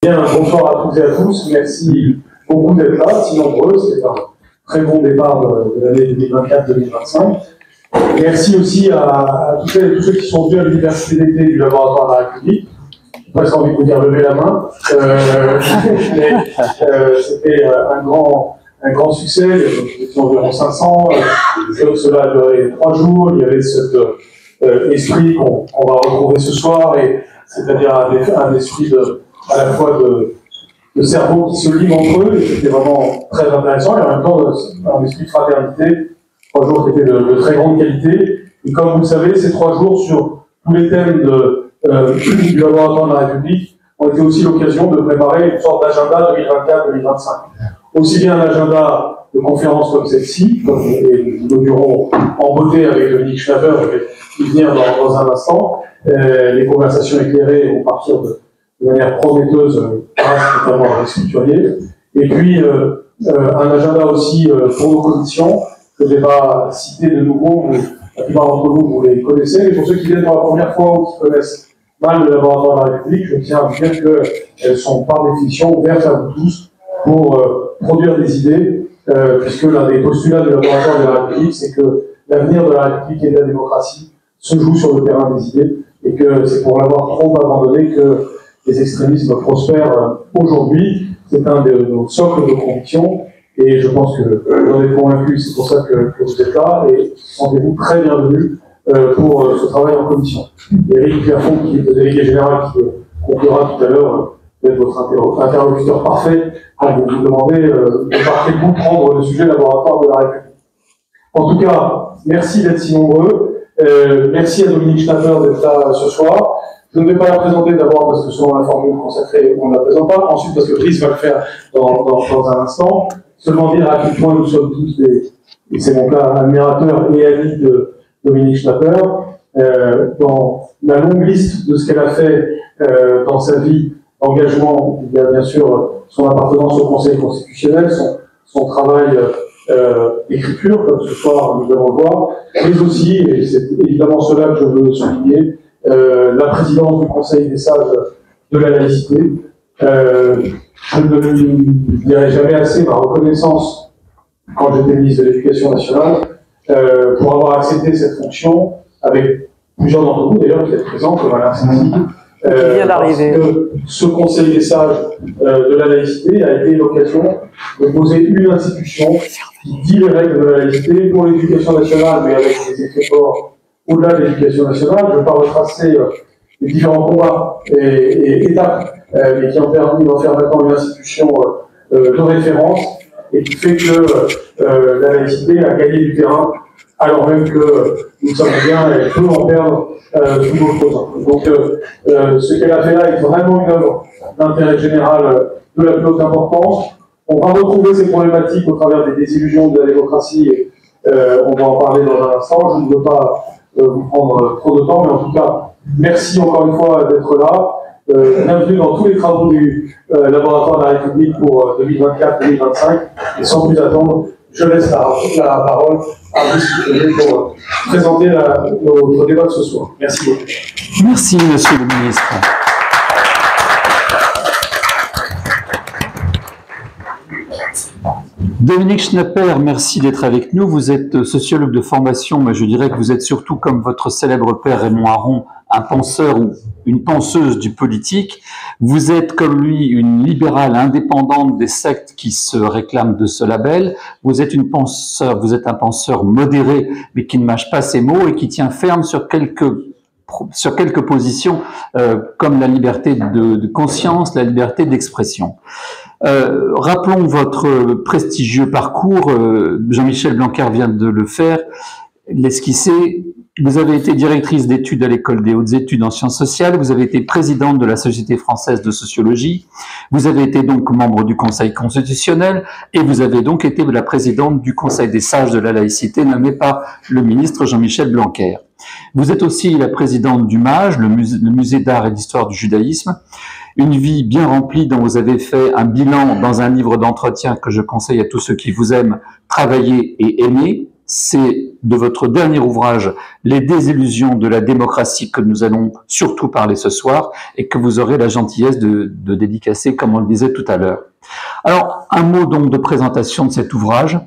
Bien, bonsoir à toutes et à tous. Merci beaucoup d'être là, si nombreux. C'est un très bon départ de l'année 2024-2025. Merci aussi à toutes celles et tous ceux qui sont venus à l'université d'été du laboratoire de la République. J'ai presque envie de vous dire lever la main. C'était un grand succès. Nous étions environ 500. Cela a duré 3 jours. Il y avait cet esprit qu'on va retrouver ce soir, c'est-à-dire un esprit à la fois de cerveaux qui se lient entre eux, et c'était vraiment très intéressant, et en même temps un esprit de fraternité, 3 jours qui étaient de très grande qualité. Et comme vous le savez, ces 3 jours sur tous les thèmes du laboratoire de la République ont été aussi l'occasion de préparer une sorte d'agenda 2024-2025. Aussi bien un agenda de conférences comme celle-ci, comme nous inaugurons en beauté avec Dominique Schnapper, je vais y venir dans un instant. Les conversations éclairées vont partir de manière prometteuse, grâce notamment à Alexis Couturier. Et puis, un agenda aussi pour nos commissions, que je ne vais pas citer de nouveau, la plupart d'entre vous les connaissez, mais pour ceux qui viennent pour la première fois ou qui connaissent mal le laboratoire de la République, je tiens à vous dire qu'elles sont par définition ouvertes à vous tous pour produire des idées, puisque l'un des postulats du laboratoire de la République, c'est que l'avenir de la République et de la démocratie se joue sur le terrain des idées, et que c'est pour l'avoir trop abandonné que les extrémismes prospèrent aujourd'hui. C'est un de nos socles de conviction, et je pense que vous en êtes convaincus, c'est pour ça que vous êtes là, et sentez-vous très bienvenus pour ce travail en commission. Éric Clairfond, qui est le délégué général, qui conclura tout à l'heure, d'être votre interlocuteur parfait quand vous vous demandez par quel bout prendre le sujet laboratoire de la République. En tout cas, merci d'être si nombreux. Merci à Dominique Schnapper d'être là ce soir. Je ne vais pas la présenter d'abord parce que selon la formule consacrée, on ne la présente pas. Ensuite, parce que Brice va le faire dans un instant. Seulement dire à quel point nous sommes tous et c'est mon cas, admirateurs et amis de Dominique Schnapper. Dans la longue liste de ce qu'elle a fait dans sa vie d'engagement, il y a bien sûr son appartenance au Conseil constitutionnel, son travail d'écriture, comme ce soir nous allons le voir, mais aussi, et c'est évidemment cela que je veux souligner, la présidence du Conseil des sages de la laïcité. Je ne lui dirai jamais assez ma reconnaissance quand j'étais ministre de l'Éducation nationale pour avoir accepté cette fonction avec plusieurs d'entre vous d'ailleurs qui êtes présents comme Alain Sissi. Parce que ce Conseil des sages de la laïcité a été l'occasion de poser une institution qui dit les règles de la laïcité pour l'éducation nationale, mais avec des effets forts au-delà de l'éducation nationale. Je ne vais pas retracer les différents combats et étapes, mais qui ont permis d'en faire maintenant une institution de référence et qui fait que la laïcité a gagné du terrain, alors même que nous savons bien elle peut en perdre sous d'autres ans. Donc ce qu'elle a fait là est vraiment une œuvre d'intérêt général de la plus haute importance. On va retrouver ces problématiques au travers des désillusions de la démocratie et on va en parler dans un instant. Je ne veux pas vous prendre trop de temps, mais en tout cas, merci encore une fois d'être là. Bienvenue dans tous les travaux du laboratoire de la République pour 2024-2025. Et sans plus attendre, je laisse la parole à vous pour présenter notre débat de ce soir. Merci beaucoup. Merci, monsieur le ministre. Dominique Schnapper, merci d'être avec nous. Vous êtes sociologue de formation, mais je dirais que vous êtes surtout, comme votre célèbre père Raymond Aron, un penseur ou une penseuse du politique. Vous êtes, comme lui, une libérale indépendante des sectes qui se réclament de ce label. Vous êtes un penseur modéré, mais qui ne mâche pas ses mots et qui tient ferme sur quelques positions, comme la liberté de conscience, la liberté d'expression. Rappelons votre prestigieux parcours. Jean-Michel Blanquer vient de le faire, l'esquisser. Vous avez été directrice d'études à l'École des hautes études en sciences sociales, vous avez été présidente de la Société française de sociologie, vous avez été donc membre du Conseil constitutionnel et vous avez donc été la présidente du Conseil des sages de la laïcité nommé par le ministre Jean-Michel Blanquer. Vous êtes aussi la présidente du MAJ, le musée d'art et d'histoire du judaïsme, une vie bien remplie dont vous avez fait un bilan dans un livre d'entretien que je conseille à tous ceux qui vous aiment, Travailler et aimer, c'est de votre dernier ouvrage, Les désillusions de la démocratie, que nous allons surtout parler ce soir et que vous aurez la gentillesse de dédicacer, comme on le disait tout à l'heure. Alors, un mot donc de présentation de cet ouvrage.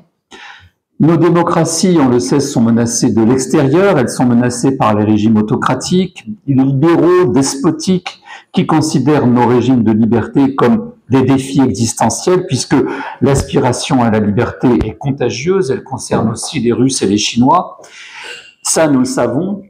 Nos démocraties, on le sait, sont menacées de l'extérieur, elles sont menacées par les régimes autocratiques, libéraux, despotiques, qui considèrent nos régimes de liberté comme des défis existentiels, puisque l'aspiration à la liberté est contagieuse, elle concerne aussi les Russes et les Chinois. Ça, nous le savons,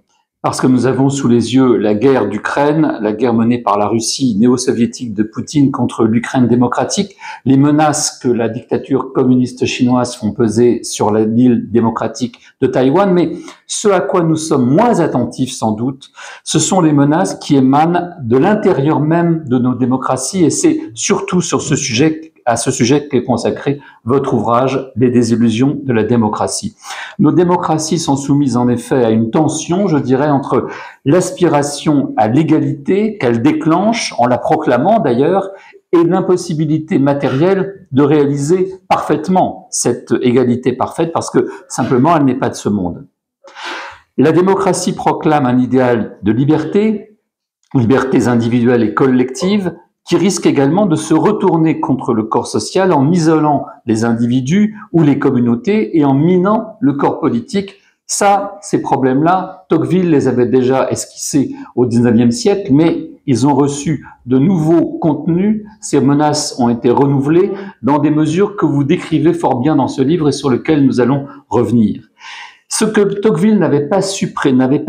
parce que nous avons sous les yeux la guerre d'Ukraine, la guerre menée par la Russie néo-soviétique de Poutine contre l'Ukraine démocratique, les menaces que la dictature communiste chinoise font peser sur l'île démocratique de Taïwan. Mais ce à quoi nous sommes moins attentifs sans doute, ce sont les menaces qui émanent de l'intérieur même de nos démocraties, et c'est surtout sur ce sujet, à ce sujet qu'est consacré votre ouvrage, Les désillusions de la démocratie. Nos démocraties sont soumises en effet à une tension, je dirais, entre l'aspiration à l'égalité qu'elles déclenchent, en la proclamant d'ailleurs, et l'impossibilité matérielle de réaliser parfaitement cette égalité parfaite, parce que simplement elle n'est pas de ce monde. La démocratie proclame un idéal de liberté, libertés individuelles et collectives, qui risque également de se retourner contre le corps social en isolant les individus ou les communautés et en minant le corps politique. Ça, ces problèmes-là, Tocqueville les avait déjà esquissés au XIXe siècle, mais ils ont reçu de nouveaux contenus. Ces menaces ont été renouvelées dans des mesures que vous décrivez fort bien dans ce livre et sur lesquelles nous allons revenir. Ce que Tocqueville n'avait pas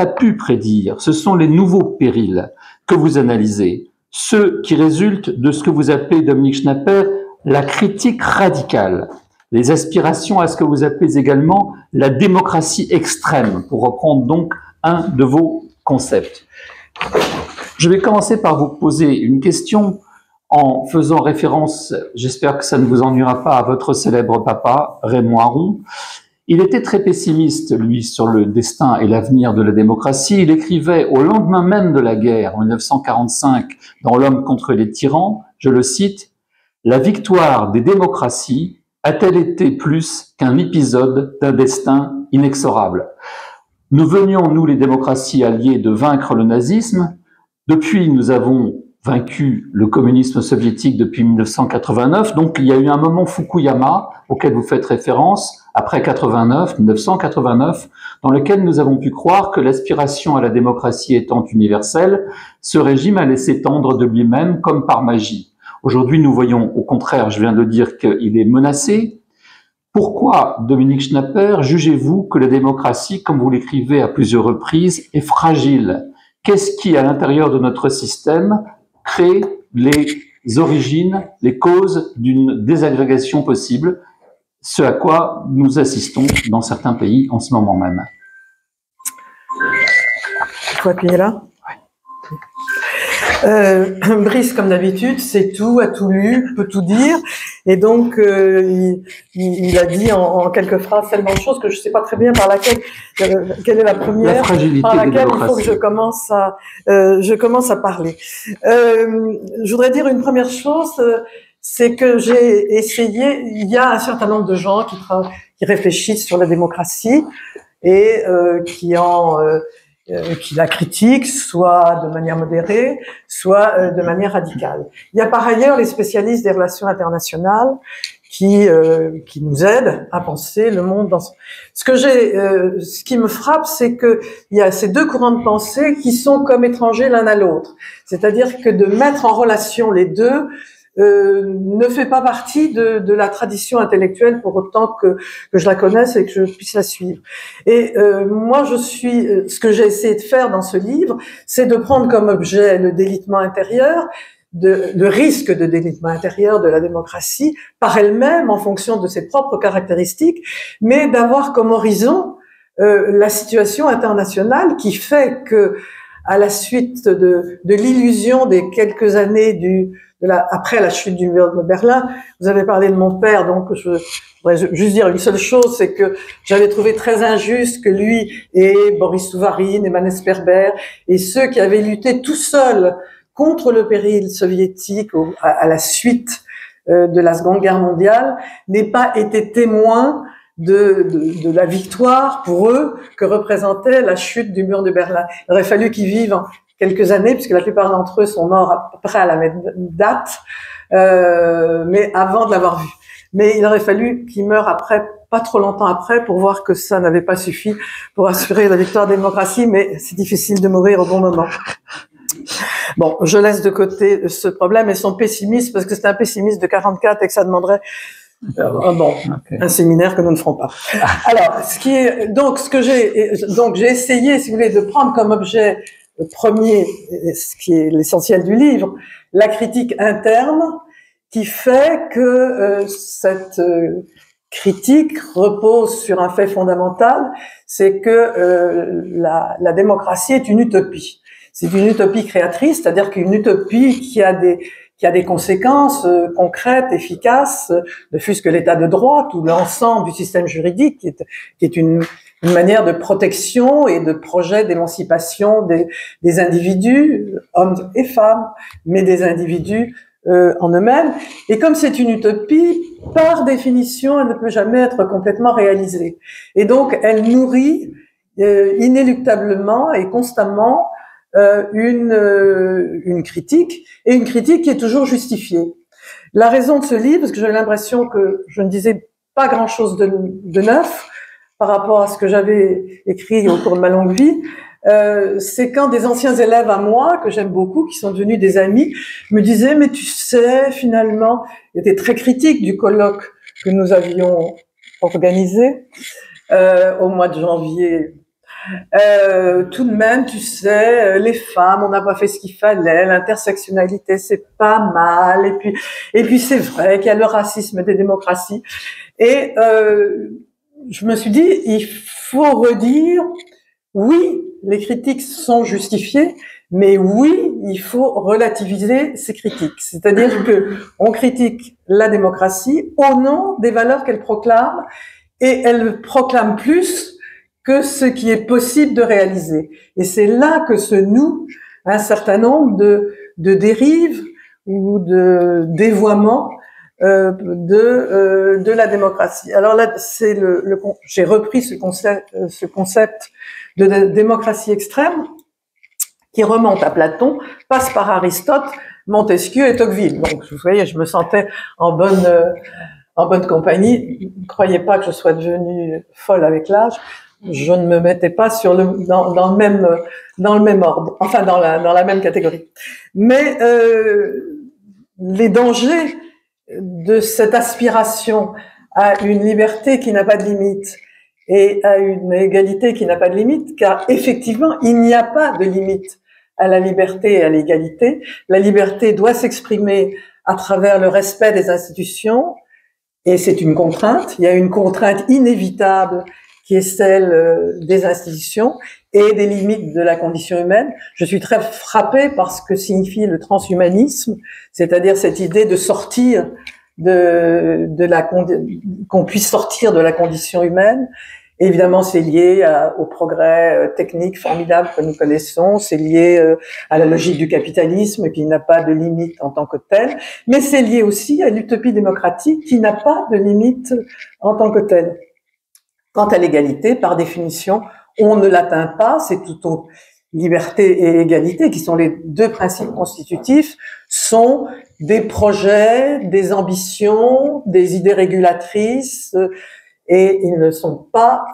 pu prédire, ce sont les nouveaux périls que vous analysez. Ceux qui résultent de ce que vous appelez, Dominique Schnapper, la critique radicale, les aspirations à ce que vous appelez également la démocratie extrême, pour reprendre donc un de vos concepts. Je vais commencer par vous poser une question en faisant référence, j'espère que ça ne vous ennuiera pas, à votre célèbre papa, Raymond Aron. Il était très pessimiste, lui, sur le destin et l'avenir de la démocratie. Il écrivait au lendemain même de la guerre, en 1945, dans L'homme contre les tyrans, je le cite, « La victoire des démocraties a-t-elle été plus qu'un épisode d'un destin inexorable ?» Nous venions, nous, les démocraties alliées, de vaincre le nazisme. Depuis, nous avons vaincu le communisme soviétique depuis 1989. Donc, il y a eu un moment Fukuyama, auquel vous faites référence, après 1989, dans lequel nous avons pu croire que l'aspiration à la démocratie étant universelle, ce régime allait s'étendre de lui-même comme par magie. Aujourd'hui, nous voyons, au contraire, je viens de dire qu'il est menacé. Pourquoi, Dominique Schnapper, jugez-vous que la démocratie, comme vous l'écrivez à plusieurs reprises, est fragile? Qu'est-ce qui, à l'intérieur de notre système, crée les origines, les causes d'une désagrégation possible, ce à quoi nous assistons dans certains pays en ce moment même? Il faut appuyer là. Brice, comme d'habitude, sait tout, a tout lu, peut tout dire, et donc il a dit en quelques phrases tellement de choses que je ne sais pas très bien par laquelle, quelle est la première, par laquelle il faut que je commence à parler. Je voudrais dire une première chose, c'est que j'ai essayé, il y a un certain nombre de gens qui réfléchissent sur la démocratie et qui la critiquent, soit de manière modérée, soit de manière radicale. Il y a par ailleurs les spécialistes des relations internationales qui nous aident à penser le monde dans ce qui me frappe, c'est que il y a ces deux courants de pensée qui sont comme étrangers l'un à l'autre. C'est-à-dire que de mettre en relation les deux ne fait pas partie de la tradition intellectuelle pour autant que je la connaisse et que je puisse la suivre. Et moi, ce que j'ai essayé de faire dans ce livre, c'est de prendre comme objet le délitement intérieur, le risque de délitement intérieur de la démocratie par elle-même en fonction de ses propres caractéristiques, mais d'avoir comme horizon la situation internationale qui fait que, à la suite de l'illusion des quelques années après la chute du mur de Berlin, vous avez parlé de mon père, donc je voudrais juste dire une seule chose, c'est que j'avais trouvé très injuste que lui et Boris Souvarine et Manes Perber et ceux qui avaient lutté tout seuls contre le péril soviétique à la suite de la Seconde Guerre mondiale n'aient pas été témoins de la victoire pour eux que représentait la chute du mur de Berlin. Il aurait fallu qu'ils vivent quelques années, puisque la plupart d'entre eux sont morts à peu près à la même date, mais avant de l'avoir vu. Mais il aurait fallu qu'ils meurent après, pas trop longtemps après, pour voir que ça n'avait pas suffi pour assurer la victoire de la démocratie, mais c'est difficile de mourir au bon moment. Bon, je laisse de côté ce problème et son pessimisme, parce que c'est un pessimiste de 44 et que ça demanderait un séminaire que nous ne ferons pas. Alors, j'ai essayé, si vous voulez, de prendre comme objet premier, ce qui est l'essentiel du livre, la critique interne, qui fait que cette critique repose sur un fait fondamental, c'est que la démocratie est une utopie. C'est une utopie créatrice, c'est-à-dire qu'une utopie qui a des conséquences concrètes, efficaces, ne fût-ce que l'état de droit, tout l'ensemble du système juridique, qui est une manière de protection et de projet d'émancipation des individus, hommes et femmes, mais des individus en eux-mêmes. Et comme c'est une utopie, par définition, elle ne peut jamais être complètement réalisée. Et donc, elle nourrit inéluctablement et constamment une critique, et une critique qui est toujours justifiée. La raison de ce livre, parce que j'avais l'impression que je ne disais pas grand-chose de neuf par rapport à ce que j'avais écrit au cours de ma longue vie, c'est quand des anciens élèves à moi, que j'aime beaucoup, qui sont devenus des amis, me disaient, mais tu sais, finalement, ils étaient très critiques du colloque que nous avions organisé au mois de janvier. Tout de même, tu sais, les femmes, on n'a pas fait ce qu'il fallait, l'intersectionnalité, c'est pas mal, et puis c'est vrai qu'il y a le racisme des démocraties. Et je me suis dit, il faut redire, oui, les critiques sont justifiées, mais oui, il faut relativiser ces critiques. C'est-à-dire que on critique la démocratie au nom des valeurs qu'elle proclame, et elle proclame plus que ce qui est possible de réaliser. Et c'est là que se nouent un certain nombre de dérives ou de dévoiements de la démocratie. Alors là, j'ai repris ce concept de démocratie extrême qui remonte à Platon, passe par Aristote, Montesquieu et Tocqueville. Donc, vous voyez, je me sentais en bonne compagnie. Ne croyez pas que je sois devenue folle avec l'âge. Je ne me mettais pas dans le même ordre, enfin dans la même catégorie. Mais les dangers de cette aspiration à une liberté qui n'a pas de limite et à une égalité qui n'a pas de limite, car effectivement, il n'y a pas de limite à la liberté et à l'égalité. La liberté doit s'exprimer à travers le respect des institutions, et c'est une contrainte. Il y a une contrainte inévitable qui est celle des institutions et des limites de la condition humaine. Je suis très frappée par ce que signifie le transhumanisme, c'est-à-dire cette idée de sortir qu'on puisse sortir de la condition humaine. Et évidemment, c'est lié au progrès technique formidable que nous connaissons, c'est lié à la logique du capitalisme qui n'a pas de limite en tant que telle, mais c'est lié aussi à l'utopie démocratique qui n'a pas de limite en tant que telle. Quant à l'égalité, par définition, on ne l'atteint pas, c'est plutôt liberté et égalité, qui sont les deux principes constitutifs, sont des projets, des ambitions, des idées régulatrices, et ils ne sont pas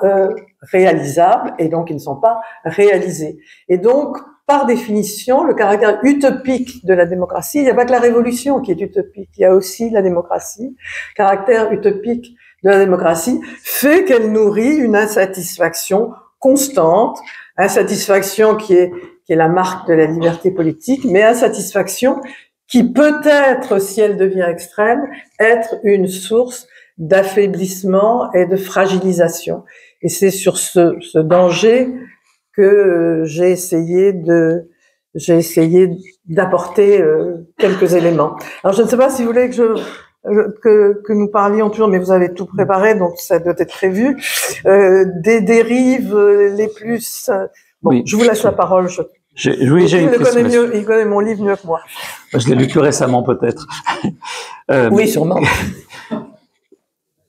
réalisables, et donc ils ne sont pas réalisés. Et donc, par définition, le caractère utopique de la démocratie, il n'y a pas que la révolution qui est utopique, il y a aussi la démocratie. Caractère utopique de la démocratie fait qu'elle nourrit une insatisfaction constante, insatisfaction qui est la marque de la liberté politique, mais insatisfaction qui peut être, si elle devient extrême, être une source d'affaiblissement et de fragilisation. Et c'est sur ce danger que j'ai essayé d'apporter quelques éléments. Alors je ne sais pas si vous voulez que nous parlions toujours, mais vous avez tout préparé, donc ça doit être prévu, des dérives les plus... Bon, oui, je vous laisse la parole. Oui, j'ai une question. Il connaît mon livre mieux que moi. Je l'ai lu plus récemment, peut-être. Oui, sûrement.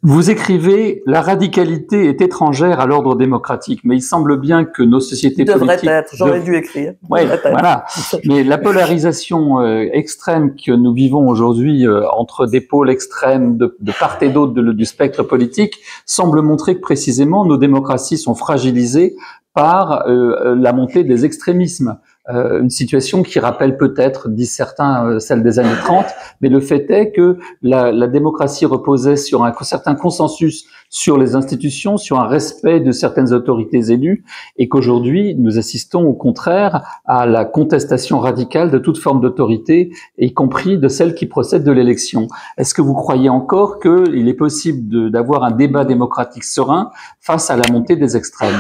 Vous écrivez « La radicalité est étrangère à l'ordre démocratique », mais il semble bien que nos sociétés politiques... Devrait être, j'aurais dû écrire. Oui, voilà. Mais la polarisation extrême que nous vivons aujourd'hui entre des pôles extrêmes de part et d'autre du spectre politique semble montrer que précisément nos démocraties sont fragilisées par la montée des extrémismes. Une situation qui rappelle peut-être, disent certains, celle des années 30, mais le fait est que la démocratie reposait sur un certain consensus sur les institutions, sur un respect de certaines autorités élues, et qu'aujourd'hui, nous assistons au contraire à la contestation radicale de toute forme d'autorité, y compris de celle qui procède de l'élection. Est-ce que vous croyez encore qu'il est possible d'avoir un débat démocratique serein face à la montée des extrêmes ?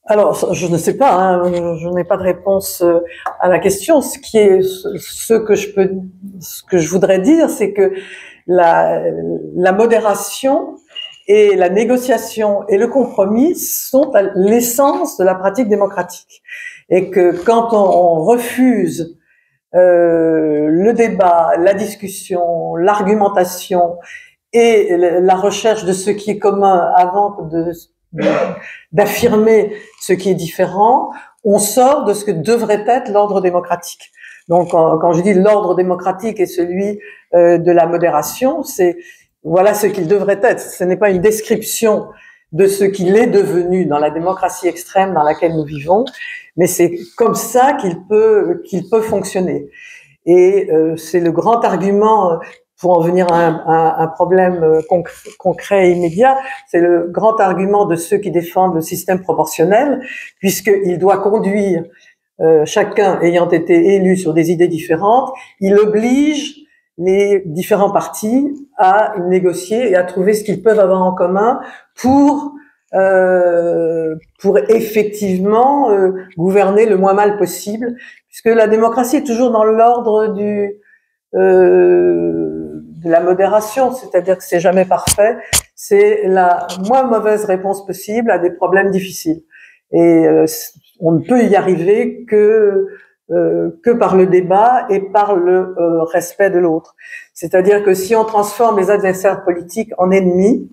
Alors, je ne sais pas, hein, je n'ai pas de réponse à la question. Ce que je voudrais dire, c'est que la modération et la négociation et le compromis sont à l'essence de la pratique démocratique. Et que quand on refuse le débat, la discussion, l'argumentation et la recherche de ce qui est commun avant d'affirmer ce qui est différent, on sort de ce que devrait être l'ordre démocratique. Donc, quand je dis l'ordre démocratique est celui de la modération, voilà ce qu'il devrait être. Ce n'est pas une description de ce qu'il est devenu dans la démocratie extrême dans laquelle nous vivons, mais c'est comme ça qu'il peut fonctionner. Et c'est le grand argument. Pour en venir à un problème concret et immédiat, c'est le grand argument de ceux qui défendent le système proportionnel, puisqu'il doit conduire, chacun ayant été élu sur des idées différentes, il oblige les différents partis à négocier et à trouver ce qu'ils peuvent avoir en commun pour effectivement gouverner le moins mal possible, puisque la démocratie est toujours dans l'ordre de la modération, c'est-à-dire que c'est jamais parfait, c'est la moins mauvaise réponse possible à des problèmes difficiles. Et on ne peut y arriver que par le débat et par le respect de l'autre. C'est-à-dire que si on transforme les adversaires politiques en ennemis,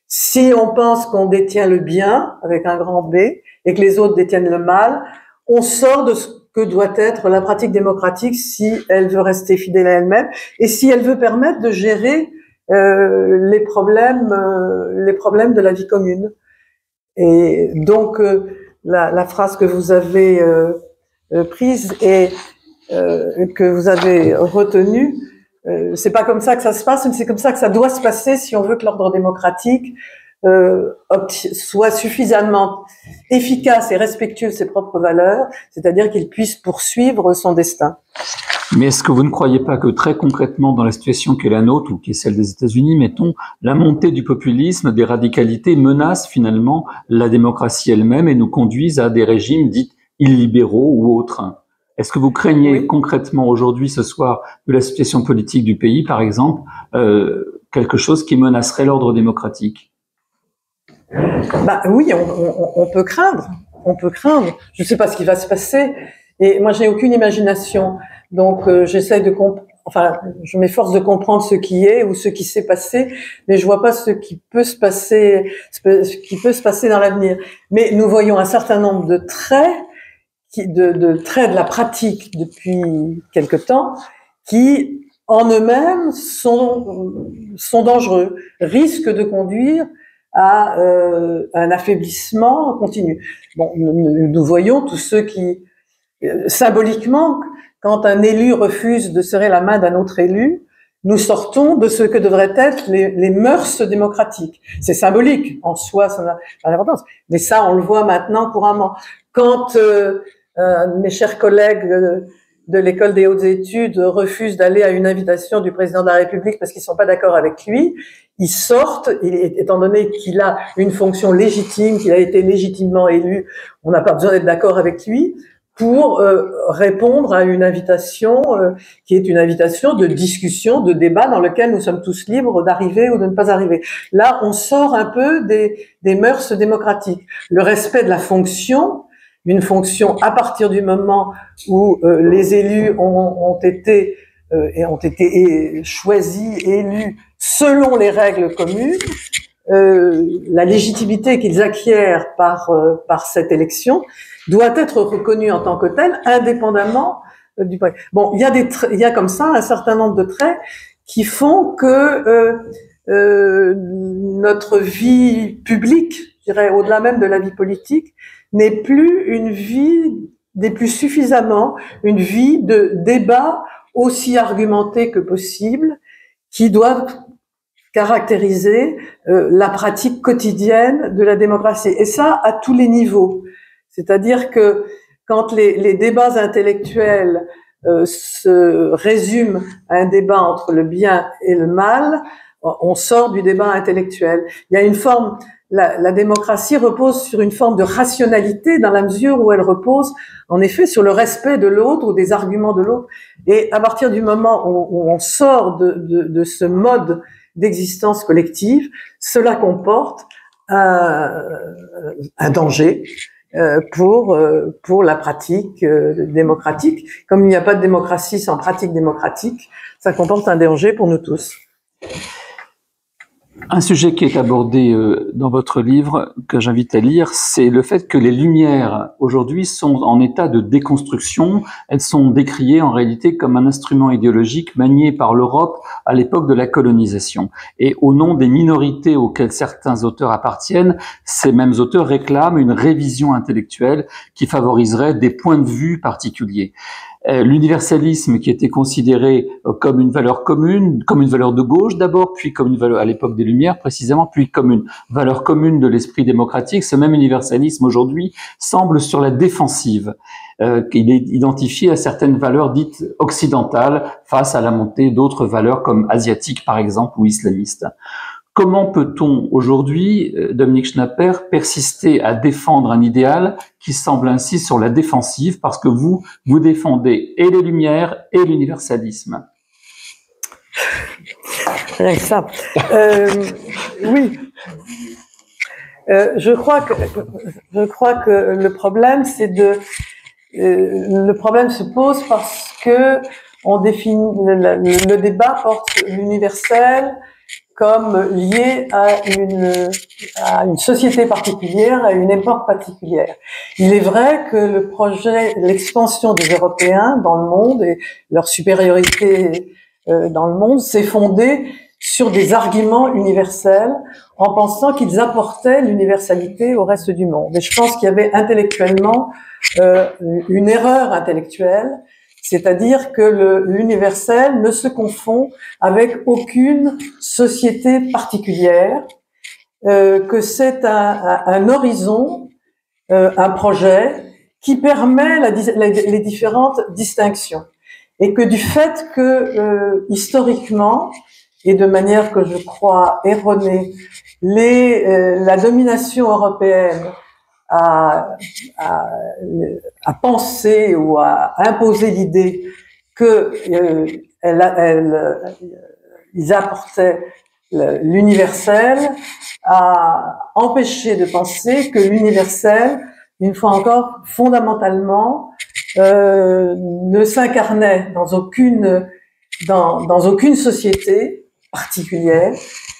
si on pense qu'on détient le bien avec un grand B et que les autres détiennent le mal, on sort de ce que doit être la pratique démocratique si elle veut rester fidèle à elle-même et si elle veut permettre de gérer les problèmes de la vie commune. Et donc la phrase que vous avez prise et que vous avez retenue, c'est pas comme ça que ça se passe, mais c'est comme ça que ça doit se passer si on veut que l'ordre démocratique soit suffisamment efficace et respectueux de ses propres valeurs, c'est-à-dire qu'il puisse poursuivre son destin. Mais est-ce que vous ne croyez pas que très concrètement, dans la situation qui est la nôtre, ou qui est celle des États-Unis, mettons, la montée du populisme, des radicalités menace finalement la démocratie elle-même et nous conduisent à des régimes dits illibéraux ou autres? Est-ce que vous craignez concrètement aujourd'hui, ce soir, de la situation politique du pays, par exemple, quelque chose qui menacerait l'ordre démocratique? Oui, on peut craindre. Je ne sais pas ce qui va se passer. Et moi, je n'ai aucune imagination. Donc, j'essaie je m'efforce de comprendre ce qui est ou ce qui s'est passé, mais je vois pas ce qui peut se passer dans l'avenir. Mais nous voyons un certain nombre de traits de la pratique depuis quelque temps qui, en eux-mêmes, sont dangereux, risquent de conduire à un affaiblissement continu. Bon, nous voyons tous ceux qui, symboliquement, quand un élu refuse de serrer la main d'un autre élu, nous sortons de ce que devraient être les mœurs démocratiques. C'est symbolique, en soi, ça n'a pas d'importance. Mais ça, on le voit maintenant couramment. Quand mes chers collègues de l'école des hautes études refusent d'aller à une invitation du président de la République parce qu'ils sont pas d'accord avec lui, ils sortent, étant donné qu'il a une fonction légitime, qu'il a été légitimement élu, on n'a pas besoin d'être d'accord avec lui pour répondre à une invitation qui est une invitation de discussion, de débat dans lequel nous sommes tous libres d'arriver ou de ne pas arriver. Là, on sort un peu des mœurs démocratiques. Le respect de la fonction, une fonction à partir du moment où les élus ont été et ont été choisis, élus selon les règles communes, la légitimité qu'ils acquièrent par cette élection doit être reconnue en tant que telle, indépendamment du point. Bon, il y a comme ça un certain nombre de traits qui font que notre vie publique, je dirais au-delà même de la vie politique, n'est plus suffisamment une vie de débat aussi argumenté que possible, qui doivent caractériser la pratique quotidienne de la démocratie. Et ça, à tous les niveaux. C'est-à-dire que quand les débats intellectuels se résument à un débat entre le bien et le mal, on sort du débat intellectuel. Il y a une forme, la démocratie repose sur une forme de rationalité dans la mesure où elle repose en effet sur le respect de l'autre ou des arguments de l'autre. Et à partir du moment où on sort de ce mode d'existence collective, cela comporte un danger pour la pratique démocratique. Comme il n'y a pas de démocratie sans pratique démocratique, ça comporte un danger pour nous tous. Un sujet qui est abordé dans votre livre, que j'invite à lire, c'est le fait que les Lumières, aujourd'hui, sont en état de déconstruction. Elles sont décriées en réalité comme un instrument idéologique manié par l'Europe à l'époque de la colonisation. Et au nom des minorités auxquelles certains auteurs appartiennent, ces mêmes auteurs réclament une révision intellectuelle qui favoriserait des points de vue particuliers. L'universalisme qui était considéré comme une valeur commune, comme une valeur de gauche d'abord, puis comme une valeur à l'époque des Lumières précisément, puis comme une valeur commune de l'esprit démocratique, ce même universalisme aujourd'hui semble sur la défensive. Il est identifié à certaines valeurs dites occidentales face à la montée d'autres valeurs comme asiatiques par exemple ou islamistes. Comment peut-on aujourd'hui, Dominique Schnapper, persister à défendre un idéal qui semble ainsi sur la défensive parce que vous défendez et les Lumières et l'universalisme? Rien que ça. Oui. Je crois que le problème, le problème se pose parce que on définit le débat porte l'universel comme lié à une société particulière, à une époque particulière. Il est vrai que l'expansion des Européens dans le monde et leur supériorité dans le monde s'est fondée sur des arguments universels en pensant qu'ils apportaient l'universalité au reste du monde. Et je pense qu'il y avait intellectuellement une erreur intellectuelle, c'est-à-dire que l'universel ne se confond avec aucune société particulière, que c'est un horizon, un projet qui permet les différentes distinctions. Et que du fait que historiquement, et de manière que je crois erronée, la domination européenne à penser ou à imposer l'idée que ils apportaient l'universel, à empêcher de penser que l'universel, une fois encore, fondamentalement, ne s'incarnait dans aucune société particulière,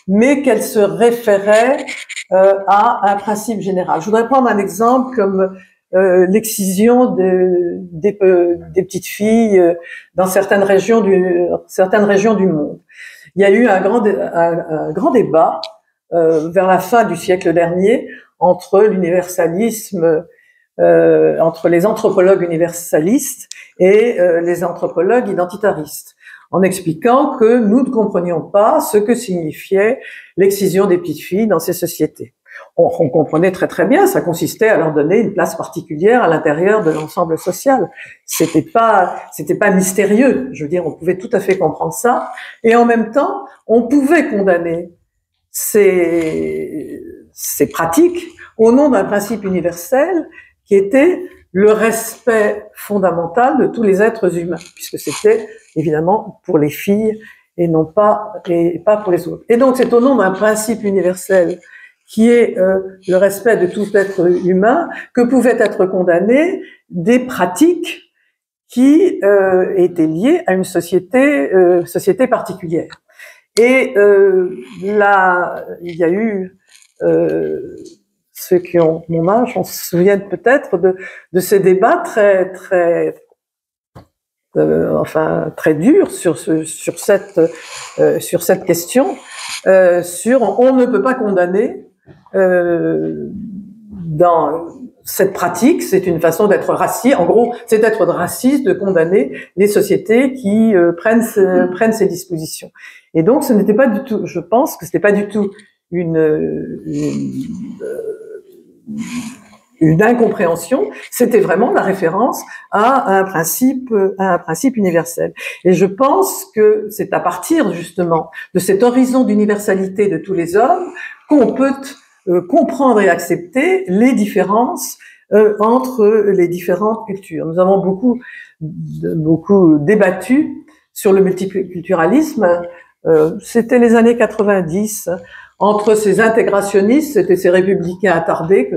mais qu'elle se référait à un principe général. Je voudrais prendre un exemple comme l'excision des petites filles dans certaines régions du monde. Il y a eu un grand débat vers la fin du siècle dernier entre l'universalisme, entre les anthropologues universalistes et les anthropologues identitaristes, en expliquant que nous ne comprenions pas ce que signifiait l'excision des petites filles dans ces sociétés. On comprenait très très bien, ça consistait à leur donner une place particulière à l'intérieur de l'ensemble social. C'était pas mystérieux. Je veux dire, on pouvait tout à fait comprendre ça. Et en même temps, on pouvait condamner ces pratiques au nom d'un principe universel qui était le respect fondamental de tous les êtres humains, puisque c'était évidemment pour les filles et non pas pour les autres. Et donc c'est au nom d'un principe universel qui est le respect de tout être humain que pouvaient être condamnées des pratiques qui était liée à une société particulière. Et là, il y a eu ceux qui ont mon âge, on se souvient peut-être de ces débats très durs sur cette question, sur on ne peut pas condamner dans cette pratique, c'est une façon d'être raciste. En gros, c'est d'être raciste de condamner les sociétés qui prennent ces dispositions. Et donc, ce n'était pas du tout. Je pense que c'était pas du tout une incompréhension. C'était vraiment la référence à un principe universel. Et je pense que c'est à partir justement de cet horizon d'universalité de tous les hommes qu'on peut comprendre et accepter les différences entre les différentes cultures. Nous avons beaucoup débattu sur le multiculturalisme. C'était les années 90, entre ces intégrationnistes, c'était ces républicains attardés que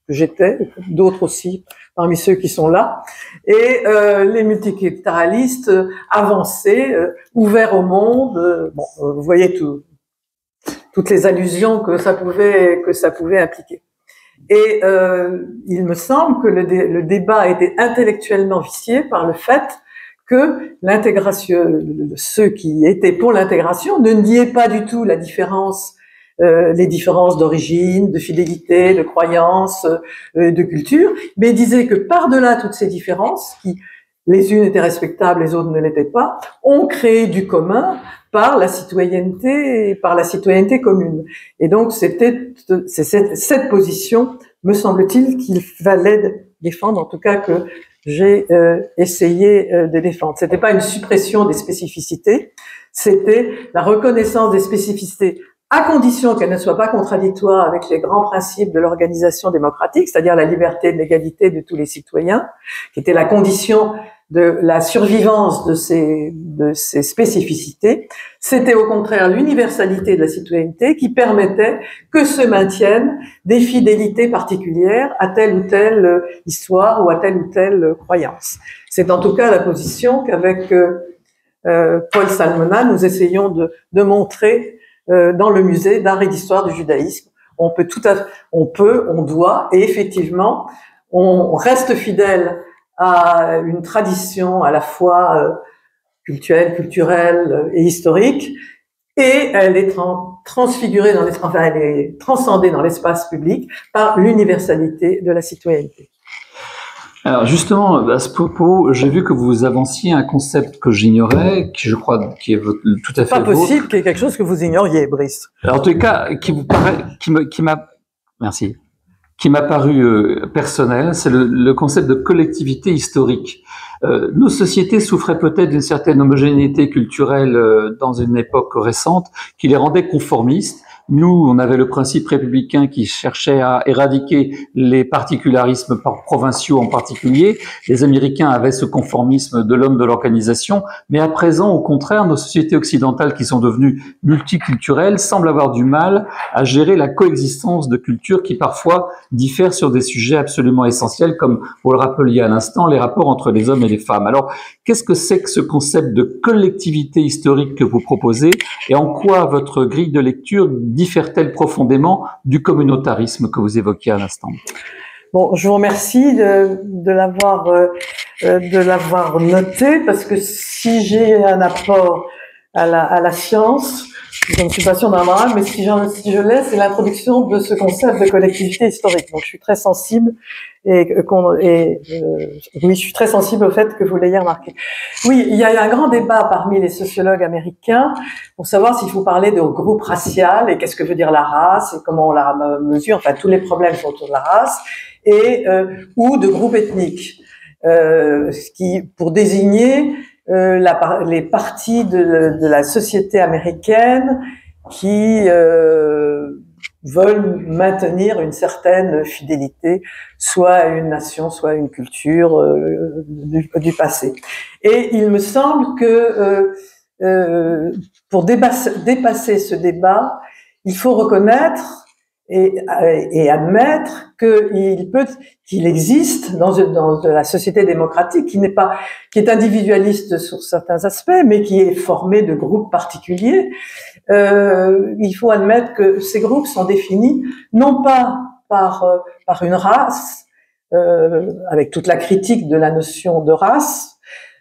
j'étais, d'autres aussi parmi ceux qui sont là, et les multiculturalistes avancés, ouverts au monde. Vous voyez toutes les allusions que ça pouvait impliquer. Et il me semble que le débat a été intellectuellement vicié par le fait que l'intégration, ceux qui étaient pour l'intégration ne niaient pas du tout la différence, les différences d'origine, de fidélité, de croyance, de culture, mais disaient que par-delà toutes ces différences, qui les unes étaient respectables, les autres ne l'étaient pas, ont créé du commun par la citoyenneté commune. Et donc c'est cette position, me semble-t-il, qu'il fallait défendre, en tout cas que j'ai essayé de défendre. C'était pas une suppression des spécificités, c'était la reconnaissance des spécificités à condition qu'elles ne soient pas contradictoires avec les grands principes de l'organisation démocratique, c'est-à-dire la liberté et l'égalité de tous les citoyens, qui était la condition de la survivance de ces spécificités. C'était au contraire l'universalité de la citoyenneté qui permettait que se maintiennent des fidélités particulières à telle ou telle histoire ou à telle ou telle croyance. C'est en tout cas la position qu'avec Paul Salmona, nous essayons de montrer dans le musée d'art et d'histoire du judaïsme. On doit, et effectivement, on reste fidèle à une tradition à la fois culturelle et historique, et elle est transfigurée elle est transcendée dans l'espace public par l'universalité de la citoyenneté. Alors justement, à ce propos, j'ai vu que vous avanciez un concept que j'ignorais, qui je crois qui est tout à fait pas possible qu'il y ait quelque chose que vous ignoriez, Brice. Alors en tout cas, qui m'a paru personnel, c'est le concept de collectivité historique. Nos sociétés souffraient peut-être d'une certaine homogénéité culturelle dans une époque récente qui les rendait conformistes. Nous, on avait le principe républicain qui cherchait à éradiquer les particularismes provinciaux en particulier. Les Américains avaient ce conformisme de l'homme de l'organisation. Mais à présent, au contraire, nos sociétés occidentales qui sont devenues multiculturelles semblent avoir du mal à gérer la coexistence de cultures qui parfois diffèrent sur des sujets absolument essentiels, comme vous le rappeliez à l'instant, les rapports entre les hommes et les femmes. Alors, qu'est-ce que c'est que ce concept de collectivité historique que vous proposez et en quoi votre grille de lecture diffère-t-elle profondément du communautarisme que vous évoquiez à l'instant? Bon, je vous remercie de l'avoir noté, parce que si j'ai un apport à la science, je ne suis pas sûre d'en avoir un, mais si je l'ai, c'est l'introduction de ce concept de collectivité historique. Donc je suis très sensible oui, je suis très sensible au fait que vous l'ayez remarqué. Oui, il y a un grand débat parmi les sociologues américains pour savoir s'il faut parler de groupe racial et qu'est-ce que veut dire la race et comment on la mesure, enfin tous les problèmes sont autour de la race, et ou de groupe ethnique, pour désigner les parties de la société américaine qui veulent maintenir une certaine fidélité, soit à une nation, soit à une culture du passé. Et il me semble que pour dépasser ce débat, il faut reconnaître, et admettre qu'il existe dans la société démocratique qui est individualiste sur certains aspects, mais qui est formé de groupes particuliers. Il faut admettre que ces groupes sont définis non pas par une race, avec toute la critique de la notion de race,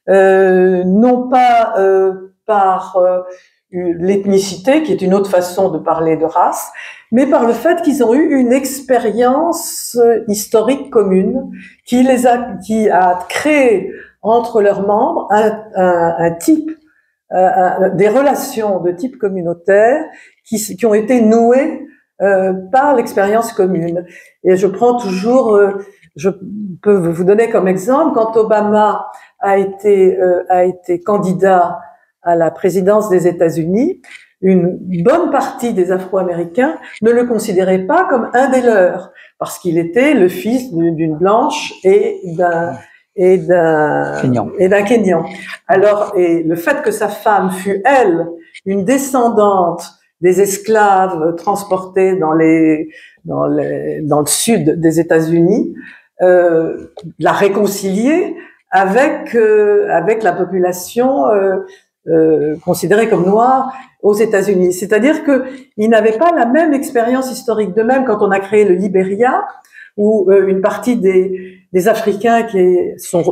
non pas par l'ethnicité, qui est une autre façon de parler de race, mais par le fait qu'ils ont eu une expérience historique commune qui a créé entre leurs membres un type, des relations de type communautaire qui ont été nouées par l'expérience commune. Et je prends toujours, je peux vous donner comme exemple, quand Obama a été candidat à la présidence des États-Unis, une bonne partie des Afro-Américains ne le considéraient pas comme un des leurs, parce qu'il était le fils d'une blanche et d'un Kényan. Alors, et le fait que sa femme fût, elle, une descendante des esclaves transportés dans le sud des États-Unis, l'a réconcilié avec la population considérée comme noire aux États-Unis. C'est-à-dire qu'ils n'avaient pas la même expérience historique. De même, quand on a créé le Libéria, où une partie des Africains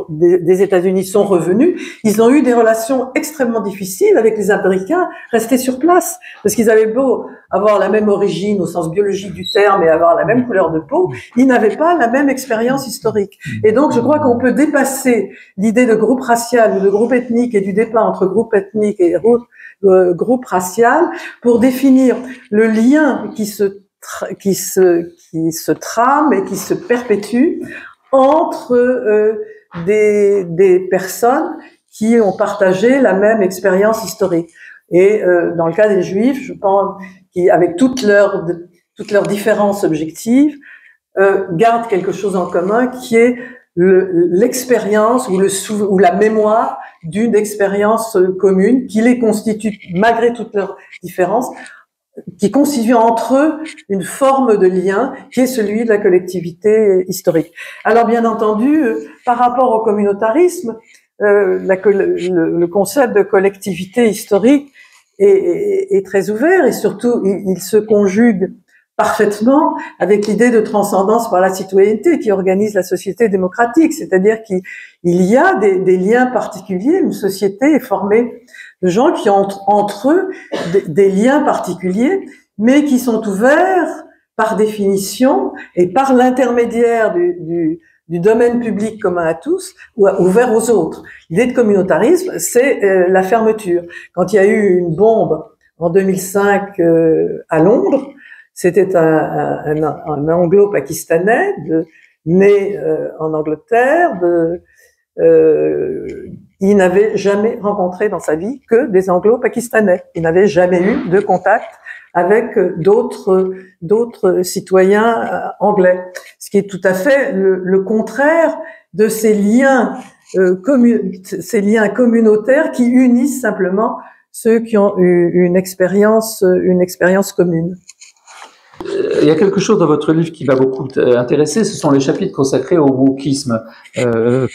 des États-Unis sont revenus, ils ont eu des relations extrêmement difficiles avec les Américains restés sur place, parce qu'ils avaient beau avoir la même origine au sens biologique du terme et avoir la même couleur de peau, ils n'avaient pas la même expérience historique. Et donc, je crois qu'on peut dépasser l'idée de groupe racial ou de groupe ethnique et du débat entre groupe ethnique et groupe racial pour définir le lien qui se trame et qui se perpétue entre des personnes qui ont partagé la même expérience historique. Et dans le cas des Juifs, je pense qu'avec toutes leurs différences objectives, gardent quelque chose en commun qui est l'expérience ou la mémoire d'une expérience commune qui les constitue, malgré toutes leurs différences, qui constitue entre eux une forme de lien qui est celui de la collectivité historique. Alors bien entendu, par rapport au communautarisme, le concept de collectivité historique est très ouvert et surtout il se conjugue parfaitement avec l'idée de transcendance par la citoyenneté qui organise la société démocratique, c'est-à-dire qu'il y a des liens particuliers, une société est formée de gens qui ont entre eux des liens particuliers, mais qui sont ouverts par définition et par l'intermédiaire du domaine public commun à tous, ou ouvert aux autres. L'idée de communautarisme, c'est la fermeture. Quand il y a eu une bombe en 2005 à Londres, c'était un anglo-pakistanais né en Angleterre. Il n'avait jamais rencontré dans sa vie que des anglo-pakistanais. Il n'avait jamais eu de contact avec d'autres citoyens anglais. Ce qui est tout à fait le contraire de ces liens communautaires qui unissent simplement ceux qui ont eu une expérience commune. Il y a quelque chose dans votre livre qui m'a beaucoup intéressé, ce sont les chapitres consacrés au wokisme,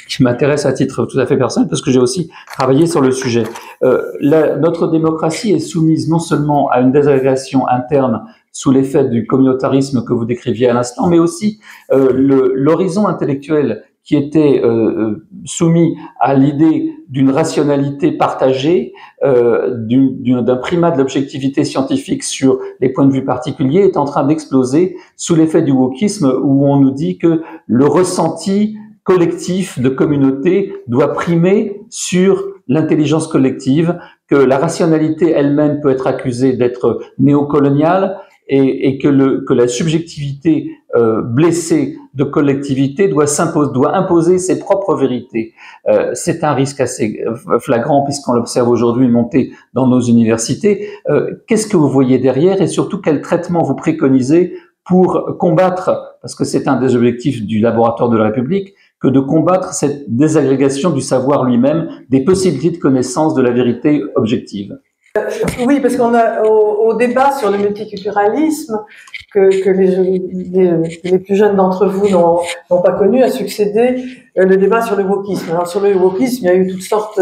qui m'intéressent à titre tout à fait personnel, parce que j'ai aussi travaillé sur le sujet. Notre démocratie est soumise non seulement à une désagrégation interne sous l'effet du communautarisme que vous décriviez à l'instant, mais aussi l'horizon intellectuel qui était soumis à l'idée d'une rationalité partagée, d'un primat de l'objectivité scientifique sur les points de vue particuliers, est en train d'exploser sous l'effet du wokisme, où on nous dit que le ressenti collectif de communauté doit primer sur l'intelligence collective, que la rationalité elle-même peut être accusée d'être néocoloniale, et que la subjectivité blessée de collectivité doit imposer ses propres vérités. C'est un risque assez flagrant puisqu'on l'observe aujourd'hui monter dans nos universités. Qu'est-ce que vous voyez derrière et surtout quel traitement vous préconisez pour combattre, parce que c'est un des objectifs du laboratoire de la République, que de combattre cette désagrégation du savoir lui-même, des possibilités de connaissance de la vérité objective? Oui, parce qu'on a au débat sur le multiculturalisme que les plus jeunes d'entre vous n'ont pas connu, a succédé le débat sur le wokisme. Alors sur le wokisme, il y a eu toutes sortes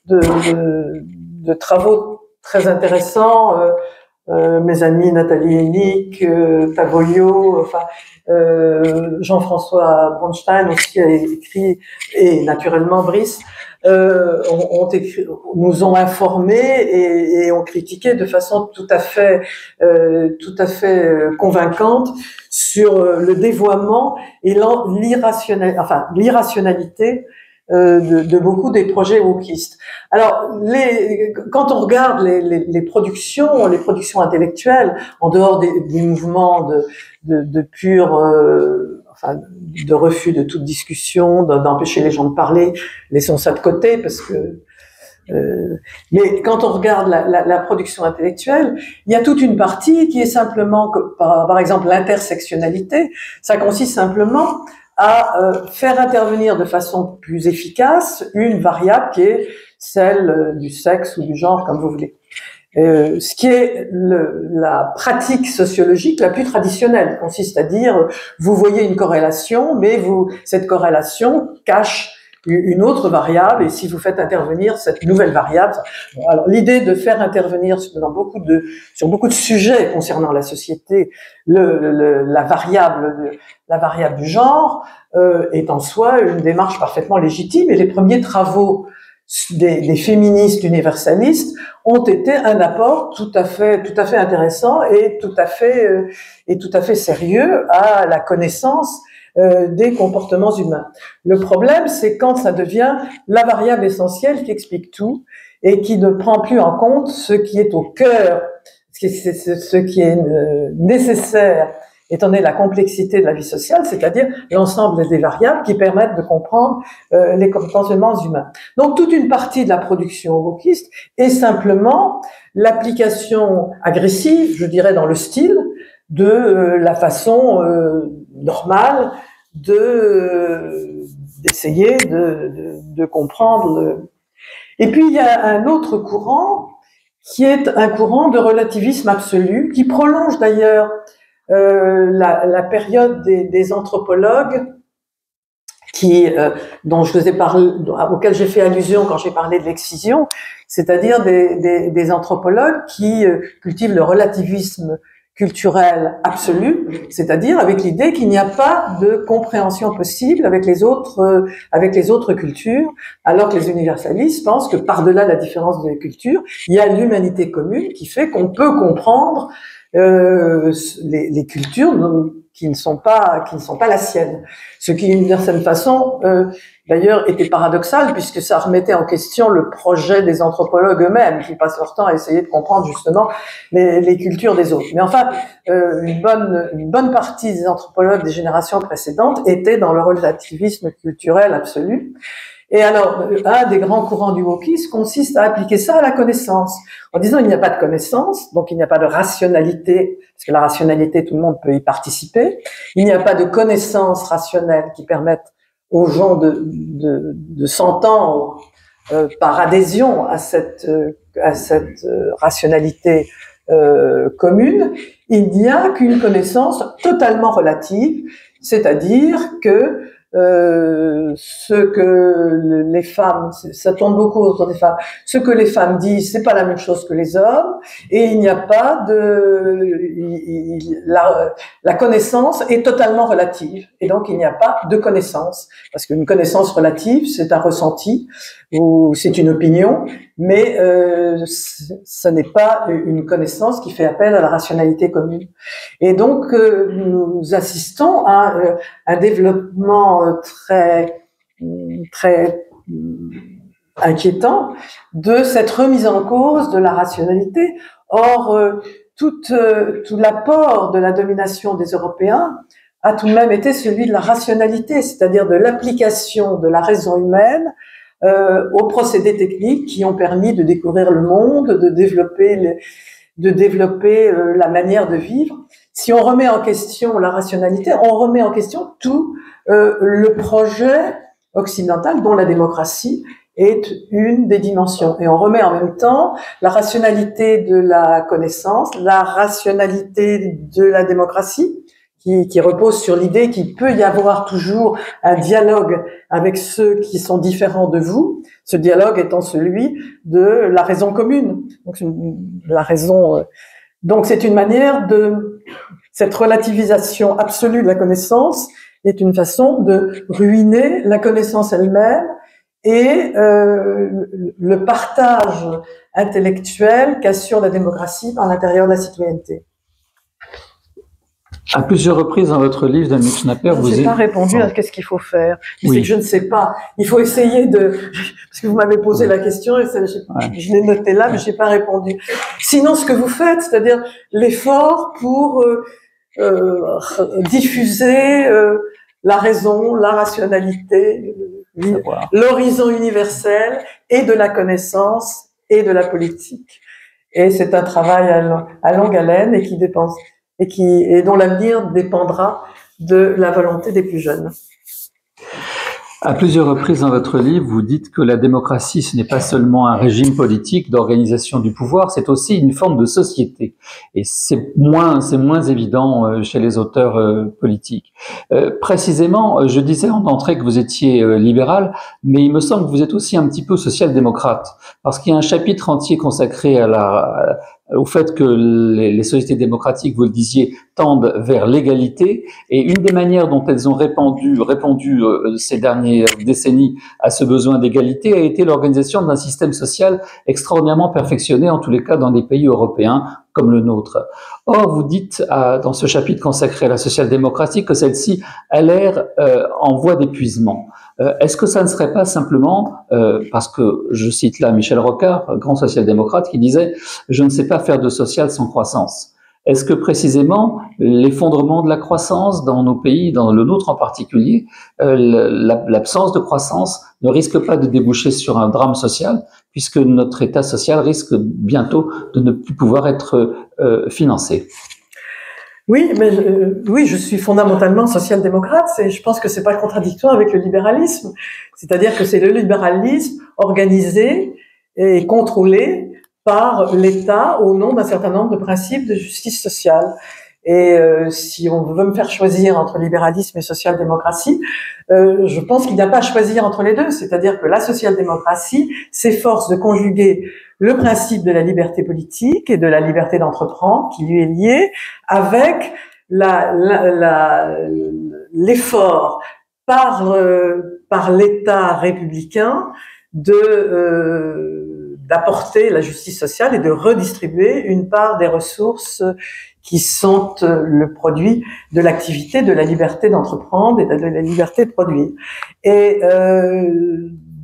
de travaux très intéressants. Mes amis Nathalie Hennig, Tagoyo, enfin Jean-François Bronstein aussi a écrit, et naturellement Brice, nous ont informés et ont critiqué de façon tout à fait convaincante sur le dévoiement et l'irrationalité de beaucoup des projets wokistes. Alors, quand on regarde les productions intellectuelles, en dehors des mouvements de pur, de refus de toute discussion, d'empêcher les gens de parler, laissons ça de côté parce que. Mais quand on regarde la production intellectuelle, il y a toute une partie qui est simplement, par exemple, l'intersectionnalité. Ça consiste simplement à faire intervenir de façon plus efficace une variable qui est celle du sexe ou du genre, comme vous voulez. Ce qui est la pratique sociologique la plus traditionnelle, consiste à dire, vous voyez une corrélation, mais cette corrélation cache une autre variable, et si vous faites intervenir cette nouvelle variable, alors l'idée de faire intervenir sur beaucoup de sujets concernant la société, la variable du genre est en soi une démarche parfaitement légitime, et les premiers travaux des féministes universalistes ont été un apport tout à fait intéressant et tout à fait sérieux à la connaissance des comportements humains. Le problème, c'est quand ça devient la variable essentielle qui explique tout et qui ne prend plus en compte ce qui est au cœur, ce qui est nécessaire étant donné la complexité de la vie sociale, c'est-à-dire l'ensemble des variables qui permettent de comprendre les comportements humains. Donc toute une partie de la production wokiste est simplement l'application agressive, je dirais dans le style, de la façon normale d'essayer de comprendre. Et puis il y a un autre courant qui est un courant de relativisme absolu, qui prolonge d'ailleurs la période des anthropologues dont je vous ai parlé, auquel j'ai fait allusion quand j'ai parlé de l'excision, c'est-à-dire des anthropologues qui cultivent le relativisme culturel absolu, c'est-à-dire avec l'idée qu'il n'y a pas de compréhension possible avec les autres cultures, alors que les universalistes pensent que par-delà la différence des cultures, il y a l'humanité commune qui fait qu'on peut comprendre les cultures qui ne sont pas la sienne. Ce qui, d'une certaine façon, d'ailleurs, était paradoxal puisque ça remettait en question le projet des anthropologues eux-mêmes qui passent leur temps à essayer de comprendre justement les cultures des autres. Mais enfin, une bonne partie des anthropologues des générations précédentes étaient dans le relativisme culturel absolu. Et alors, un des grands courants du wokisme consiste à appliquer ça à la connaissance, en disant il n'y a pas de connaissance, donc il n'y a pas de rationalité, parce que la rationalité, tout le monde peut y participer. Il n'y a pas de connaissances rationnelles qui permettent aux gens de s'entendre par adhésion à cette rationalité commune. Il n'y a qu'une connaissance totalement relative, c'est-à-dire que ce que les femmes, ça tourne beaucoup autour des femmes, ce que les femmes disent, c'est pas la même chose que les hommes, et il n'y a pas la connaissance est totalement relative, et donc il n'y a pas de connaissance, parce qu'une connaissance relative, c'est un ressenti, ou c'est une opinion, mais ce n'est pas une connaissance qui fait appel à la rationalité commune. Et donc nous assistons à un développement très inquiétant de cette remise en cause de la rationalité. Or, tout l'apport de la domination des Européens a tout de même été celui de la rationalité, c'est-à-dire de l'application de la raison humaine aux procédés techniques qui ont permis de découvrir le monde, de développer la manière de vivre. Si on remet en question la rationalité, on remet en question tout le projet occidental, dont la démocratie, est une des dimensions. Et on remet en même temps la rationalité de la connaissance, la rationalité de la démocratie, qui repose sur l'idée qu'il peut y avoir toujours un dialogue avec ceux qui sont différents de vous, ce dialogue étant celui de la raison commune. Donc c'est une manière de cette relativisation absolue de la connaissance est une façon de ruiner la connaissance elle-même et le partage intellectuel qu'assure la démocratie par l'intérieur de la citoyenneté. À plusieurs reprises dans votre livre, Dominique Schnapper, vous... Je n'ai pas répondu à qu'est-ce qu'il faut faire. Mais oui. C'est que je ne sais pas. Il faut essayer de... Parce que vous m'avez posé la question et je l'ai noté là, mais je n'ai pas répondu. Sinon, ce que vous faites, c'est-à-dire l'effort pour diffuser la raison, la rationalité, l'horizon universel et de la connaissance et de la politique. Et c'est un travail à longue haleine et qui dépense... et dont l'avenir dépendra de la volonté des plus jeunes. À plusieurs reprises dans votre livre, vous dites que la démocratie, ce n'est pas seulement un régime politique d'organisation du pouvoir, c'est aussi une forme de société. Et c'est moins évident chez les auteurs politiques. Précisément, je disais en entrée que vous étiez libéral, mais il me semble que vous êtes aussi un petit peu social-démocrate, parce qu'il y a un chapitre entier consacré au fait que les sociétés démocratiques, vous le disiez, tendent vers l'égalité, et une des manières dont elles ont répondu ces dernières décennies à ce besoin d'égalité a été l'organisation d'un système social extraordinairement perfectionné, en tous les cas dans des pays européens comme le nôtre. Or, vous dites dans ce chapitre consacré à la social-démocratie que celle-ci a l'air en voie d'épuisement. Est-ce que ça ne serait pas simplement, parce que je cite là Michel Rocard, grand social-démocrate, qui disait « Je ne sais pas faire de social sans croissance ». Est-ce que précisément l'effondrement de la croissance dans nos pays, dans le nôtre en particulier, l'absence de croissance ne risque pas de déboucher sur un drame social, puisque notre État social risque bientôt de ne plus pouvoir être financé? Oui, mais je suis fondamentalement social-démocrate et je pense que c'est pas contradictoire avec le libéralisme. C'est-à-dire que c'est le libéralisme organisé et contrôlé par l'État au nom d'un certain nombre de principes de justice sociale. Et si on veut me faire choisir entre libéralisme et social-démocratie, je pense qu'il n'y a pas à choisir entre les deux. C'est-à-dire que la social-démocratie s'efforce de conjuguer le principe de la liberté politique et de la liberté d'entreprendre qui lui est lié avec l'effort par l'État républicain d'apporter la justice sociale et de redistribuer une part des ressources qui sont le produit de l'activité, de la liberté d'entreprendre et de la liberté de produire. Et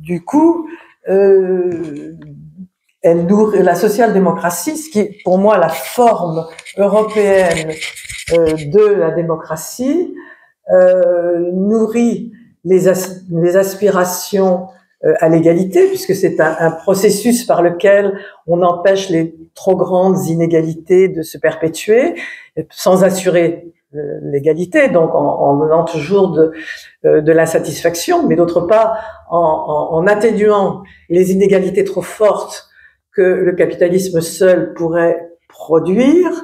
du coup, la social-démocratie, ce qui est pour moi la forme européenne de la démocratie, nourrit les aspirations à l'égalité, puisque c'est un processus par lequel on empêche les trop grandes inégalités de se perpétuer, sans assurer l'égalité, donc en donnant toujours de l'insatisfaction, mais d'autre part en atténuant les inégalités trop fortes que le capitalisme seul pourrait produire.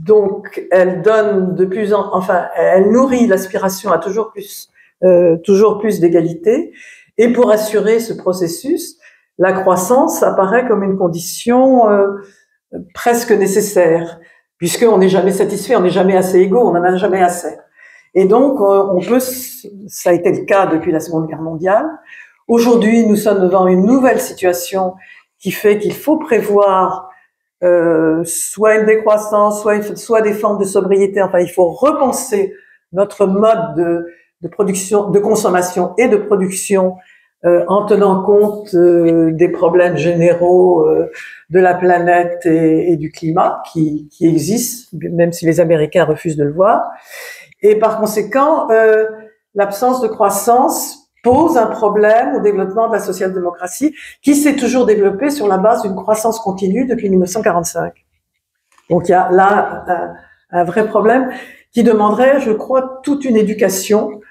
Donc elle donne elle nourrit l'aspiration à toujours plus d'égalité, et pour assurer ce processus, la croissance apparaît comme une condition presque nécessaire, puisqu'on n'est jamais satisfait, on n'est jamais assez égaux, on n'en a jamais assez. Et donc ça a été le cas depuis la Seconde Guerre mondiale. Aujourd'hui, nous sommes devant une nouvelle situation qui fait qu'il faut prévoir soit une décroissance, soit des formes de sobriété. Enfin, il faut repenser notre mode de production, de consommation et de production en tenant compte des problèmes généraux de la planète et du climat qui existent, même si les Américains refusent de le voir. Et par conséquent, l'absence de croissance pose un problème au développement de la social-démocratie qui s'est toujours développée sur la base d'une croissance continue depuis 1945. Donc il y a là un vrai problème qui demanderait, je crois, toute une éducation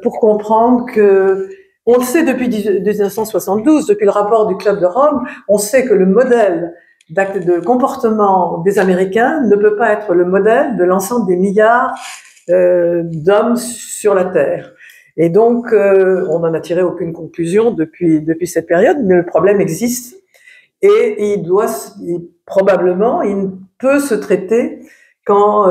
pour comprendre que On le sait depuis 1972, depuis le rapport du Club de Rome, on sait que le modèle de comportement des Américains ne peut pas être le modèle de l'ensemble des milliards d'hommes sur la Terre. Et donc, on n'en a tiré aucune conclusion depuis cette période, mais le problème existe et probablement, il ne peut se traiter qu'en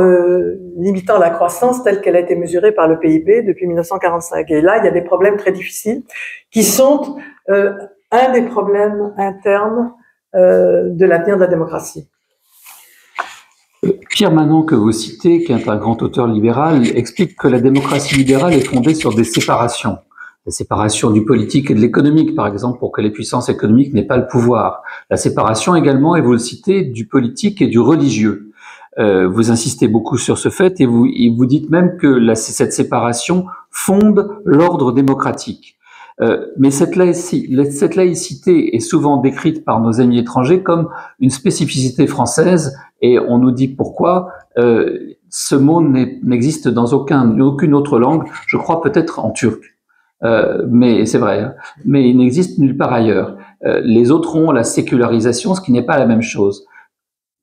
limitant la croissance telle qu'elle a été mesurée par le PIB depuis 1945. Et là, il y a des problèmes très difficiles qui sont un des problèmes internes de l'avenir de la démocratie. Pierre Manant, que vous citez, qui est un grand auteur libéral, explique que la démocratie libérale est fondée sur des séparations. La séparation du politique et de l'économique, par exemple, pour que les puissances économiques n'aient pas le pouvoir. La séparation également, et vous le citez, du politique et du religieux. Vous insistez beaucoup sur ce fait et vous dites même que cette séparation fonde l'ordre démocratique. Mais cette laïcité est souvent décrite par nos amis étrangers comme une spécificité française, et on nous dit pourquoi. Ce mot n'existe dans aucune autre langue, je crois peut-être en turc. Mais c'est vrai, hein, mais il n'existe nulle part ailleurs. Les autres ont la sécularisation, ce qui n'est pas la même chose.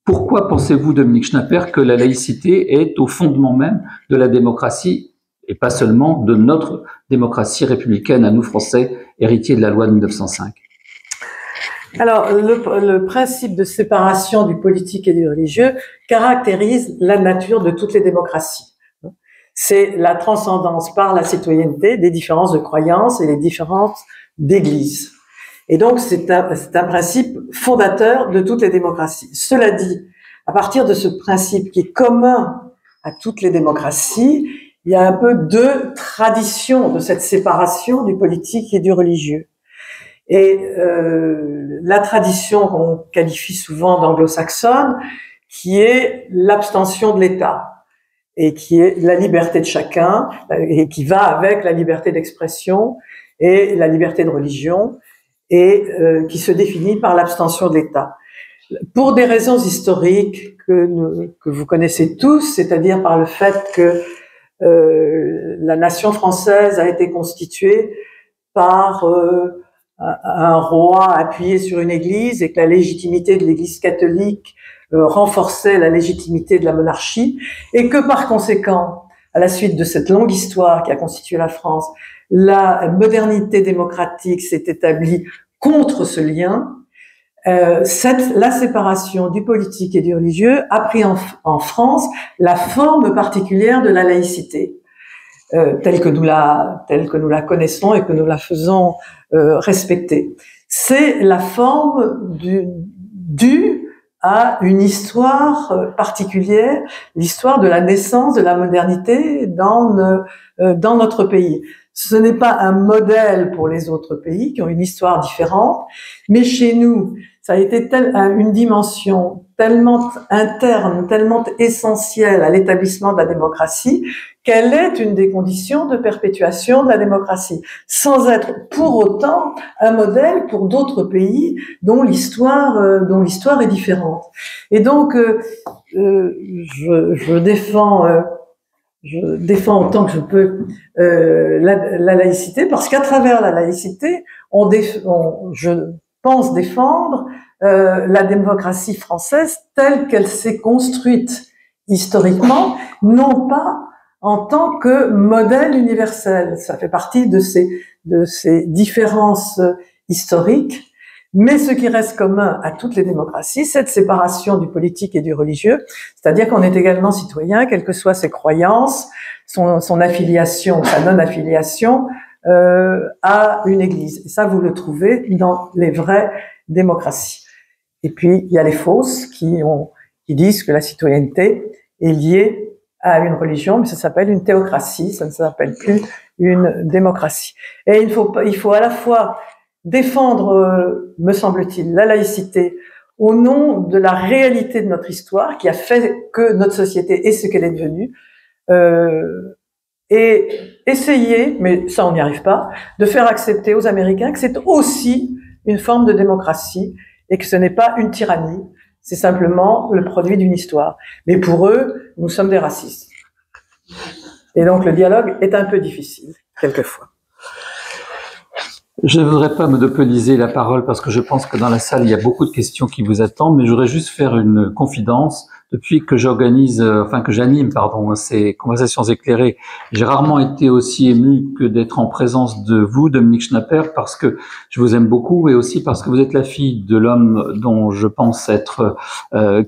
Pourquoi pensez-vous, Dominique Schnapper, que la laïcité est au fondement même de la démocratie, et pas seulement de notre démocratie républicaine à nous Français, héritiers de la loi de 1905? Alors, le principe de séparation du politique et du religieux caractérise la nature de toutes les démocraties. C'est la transcendance par la citoyenneté des différences de croyances et les différences d'églises. Et donc, c'est un principe fondateur de toutes les démocraties. Cela dit, à partir de ce principe qui est commun à toutes les démocraties, il y a un peu deux traditions de cette séparation du politique et du religieux. Et la tradition qu'on qualifie souvent d'anglo-saxonne, qui est l'abstention de l'État, et qui est la liberté de chacun, et qui va avec la liberté d'expression et la liberté de religion, et qui se définit par l'abstention de l'État. Pour des raisons historiques que vous connaissez tous, c'est-à-dire par le fait que la nation française a été constituée par un roi appuyé sur une église, et que la légitimité de l'église catholique renforçait la légitimité de la monarchie, et que par conséquent, à la suite de cette longue histoire qui a constitué la France, la modernité démocratique s'est établie contre ce lien. La séparation du politique et du religieux a pris en France la forme particulière de la laïcité, telle que nous la connaissons et que nous la faisons respecter. C'est la forme due à une histoire particulière, l'histoire de la naissance de la modernité dans notre pays. Ce n'est pas un modèle pour les autres pays qui ont une histoire différente, mais chez nous, ça a été une dimension tellement interne, tellement essentielle à l'établissement de la démocratie, qu'elle est une des conditions de perpétuation de la démocratie, sans être pour autant un modèle pour d'autres pays dont l'histoire est différente. Et donc, je défends autant que je peux la laïcité, parce qu'à travers la laïcité, je pense défendre la démocratie française telle qu'elle s'est construite historiquement, non pas en tant que modèle universel. Ça fait partie de ces différences historiques. Mais ce qui reste commun à toutes les démocraties, cette séparation du politique et du religieux, c'est-à-dire qu'on est également citoyen, quelles que soient ses croyances, son affiliation, sa non-affiliation à une église. Et ça, vous le trouvez dans les vraies démocraties. Et puis, il y a les fausses qui disent que la citoyenneté est liée à une religion, mais ça s'appelle une théocratie, ça ne s'appelle plus une démocratie. Et il faut à la fois défendre, me semble-t-il, la laïcité au nom de la réalité de notre histoire qui a fait que notre société est ce qu'elle est devenue, et essayer, mais ça on n'y arrive pas, de faire accepter aux Américains que c'est aussi une forme de démocratie et que ce n'est pas une tyrannie, c'est simplement le produit d'une histoire. Mais pour eux, nous sommes des racistes. Et donc le dialogue est un peu difficile, quelquefois. Je ne voudrais pas monopoliser la parole parce que je pense que dans la salle, il y a beaucoup de questions qui vous attendent, mais je voudrais juste faire une confidence. Depuis que j'anime, ces conversations éclairées, j'ai rarement été aussi ému que d'être en présence de vous, Dominique Schnapper, parce que je vous aime beaucoup et aussi parce que vous êtes la fille de l'homme dont je pense être,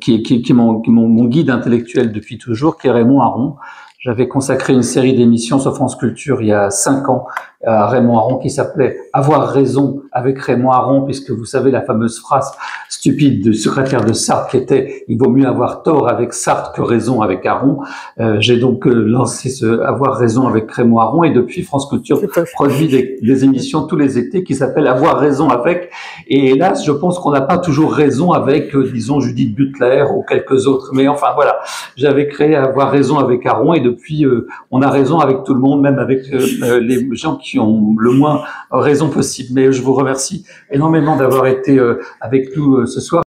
qui est mon guide intellectuel depuis toujours, qui est Raymond Aron. J'avais consacré une série d'émissions sur France Culture il y a 5 ans à Raymond Aron qui s'appelait « Avoir raison avec Raymond Aron », puisque vous savez la fameuse phrase stupide du secrétaire de Sartre qui était « Il vaut mieux avoir tort avec Sartre que raison avec Aron ». J'ai donc lancé ce « Avoir raison avec Raymond Aron » et depuis France Culture produit des émissions tous les étés qui s'appellent « Avoir raison avec ». Et hélas, je pense qu'on n'a pas toujours raison avec, disons, Judith Butler ou quelques autres. Mais enfin, voilà, j'avais créé « Avoir raison avec Aron » et depuis, on a raison avec tout le monde, même avec les gens qui ont le moins raison possible. Mais je vous remercie énormément d'avoir été avec nous ce soir.